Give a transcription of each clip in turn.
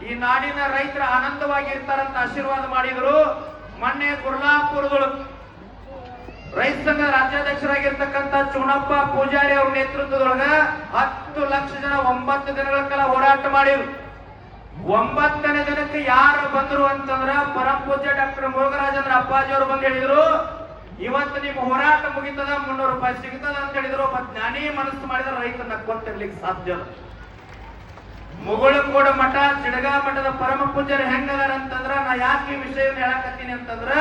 ಈ ನಾಡಿನ ರೈತರ ಆನಂದವಾಗಿ ಇರ್ತಾರಂತ ಆಶೀರ್ವಾದ ಮಾಡಿದ್ರು. ಮೊನ್ನೆ ಗುರ್ಲಾಪುರದೊಳಗ ರೈತ ಸಂಘದ ರಾಜ್ಯಾಧ್ಯಕ್ಷರಾಗಿರ್ತಕ್ಕಂಥ ಚುಣಪ್ಪ ಪೂಜಾರಿ ಅವ್ರ ನೇತೃತ್ವದೊಳಗ 10 ಲಕ್ಷ ಜನ 9 ದಿನಗಳ ಕಾಲ ಹೋರಾಟ ಮಾಡಿದ್ರು. 9ನೇ ದಿನಕ್ಕೆ ಯಾರು ಬಂದ್ರು ಅಂತಂದ್ರ ಪರಂ ಪೂಜ್ಯ ಡಾಕ್ಟರ್ ಮುರುಘರಾಜೇಂದ್ರ ಅಪ್ಪಾಜಿ ಅವರು ಬಂದು ಹೇಳಿದ್ರು, ಇವತ್ತು ನಿಮ್ಮ ಹೋರಾಟ ಮುಗಿತದ, 300 ರೂಪಾಯಿ ಸಿಗ್ತದ ಅಂತ ಹೇಳಿದ್ರು. ಒಬ್ಬ ಜ್ಞಾನಿ ಮನಸ್ಸು ಮಾಡಿದ್ರೆ ರೈತ ನಕ್ಕೊಂತಿರ್ಲಿಕ್ಕೆ ಸಾಧ್ಯ ಇಲ್ಲ. ಮುಗುಳಕೋಡ ಮಠ ಚಿಡಗಾ ಮಠದ ಪರಮ ಪೂಜ್ಯರು ಹೆಂಗದಾರ ಅಂತಂದ್ರ, ನಾ ಯಾಕೆ ಈ ವಿಷಯವನ್ನು ಹೇಳಕತ್ತೀನಿ ಅಂತಂದ್ರ,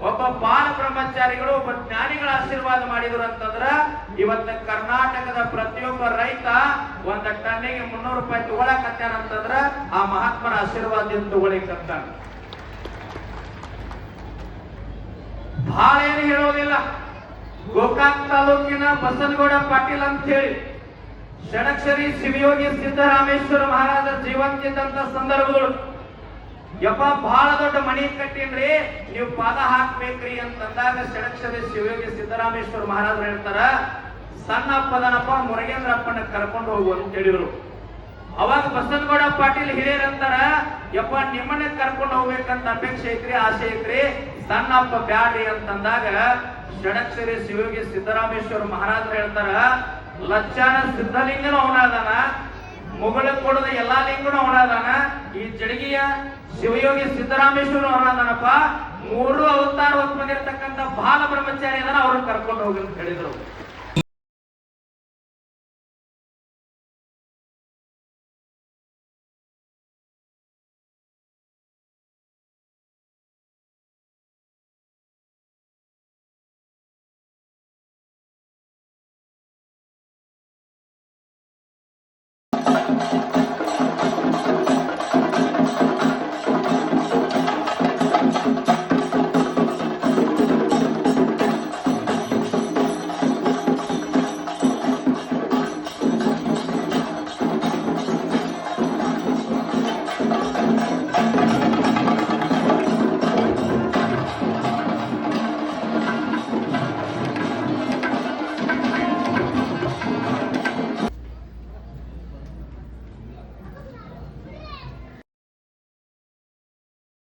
ಒಬ್ಬ ಬಾಲ ಬ್ರಹ್ಮಚಾರಿಗಳು ಒಬ್ಬ ಜ್ಞಾನಿಗಳ ಆಶೀರ್ವಾದ ಮಾಡಿದ್ರು ಅಂತಂದ್ರ ಇವತ್ತ ಕರ್ನಾಟಕದ ಪ್ರತಿಯೊಬ್ಬ ರೈತ 1 ಟನ್ನಿಗೆ 300 ರೂಪಾಯಿ ತಗೊಳಕತ್ತಾನ ಅಂತಂದ್ರ ಆ ಮಹಾತ್ಮರ ಆಶೀರ್ವಾದದಿಂದ ತಗೊಳಿಕತ್ತಾನ. ಬಹಳ ಏನು ಹೇಳೋದಿಲ್ಲ. ಗೋಕಾಕ್ ತಾಲೂಕಿನ ಬಸನಗೌಡ ಪಾಟೀಲ್ ಅಂತ ಹೇಳಿ ಷಡಕ್ಷರಿ ಶಿವಯೋಗಿ ಸಿದ್ದರಾಮೇಶ್ವರ ಮಹಾರಾಜ ಜೀವಂತಿದ್ದಂತ ಸಂದರ್ಭಗಳು, ಯಪ್ಪ ಬಹಳ ದೊಡ್ಡ ಮಣಿ ಕಟ್ಟಿನ್ರಿ, ನೀವು ಪಾದ ಹಾಕ್ಬೇಕ್ರಿ ಅಂತಂದಾಗ ಷಡಕ್ಷರಿ ಶಿವಯೋಗಿ ಸಿದ್ದರಾಮೇಶ್ವರ ಮಹಾರಾಜರು ಹೇಳ್ತಾರ, ಸಣ್ಣ ಅಪ್ಪದನಪ್ಪ ಮುರುಗೇಂದ್ರಪ್ಪನ ಕರ್ಕೊಂಡು ಹೋಗು ಅಂತ ಹೇಳಿದ್ರು. ಅವಾಗ ಬಸನಗೌಡ ಪಾಟೀಲ್ ಹಿರಿಯರಂತಾರ, ಯಪ್ಪ ನಿಮ್ಮನ್ನ ಕರ್ಕೊಂಡು ಹೋಗ್ಬೇಕಂತ ಅಪೇಕ್ಷೆ ಐತ್ರಿ, ಆಸೆ ಐತ್ರಿ, ಸಣ್ಣ ಅಪ್ಪ ಬ್ಯಾಡ್ರಿ ಅಂತಂದಾಗ ಷಡಕ್ಷರಿ ಶಿವಯೋಗಿ ಸಿದ್ದರಾಮೇಶ್ವರ ಮಹಾರಾಜರು ಹೇಳ್ತಾರ, ಲಚ್ಚಾನ ಸಿದ್ಧಲಿಂಗನು ಅವನಾದಾನ, ಮುಗುಳಕೋಡದ ಎಲ್ಲಾ ಲಿಂಗನು ಅವನಾದಾನ, ಈ ಜಡಗಿಯ ಶಿವಯೋಗಿ ಸಿದ್ದರಾಮೇಶ್ವರ ಅವನಾದಾನಪ್ಪ, 3 ಅವತಾರ ಹೊತ್ತು ಬಂದಿರತಕ್ಕಂಥ ಬಾಲ ಬ್ರಹ್ಮಚಾರಿ ಅದನ್ನ ಅವ್ರನ್ನ ಕರ್ಕೊಂಡು ಹೋಗಿ ಅಂತ ಹೇಳಿದ್ರು.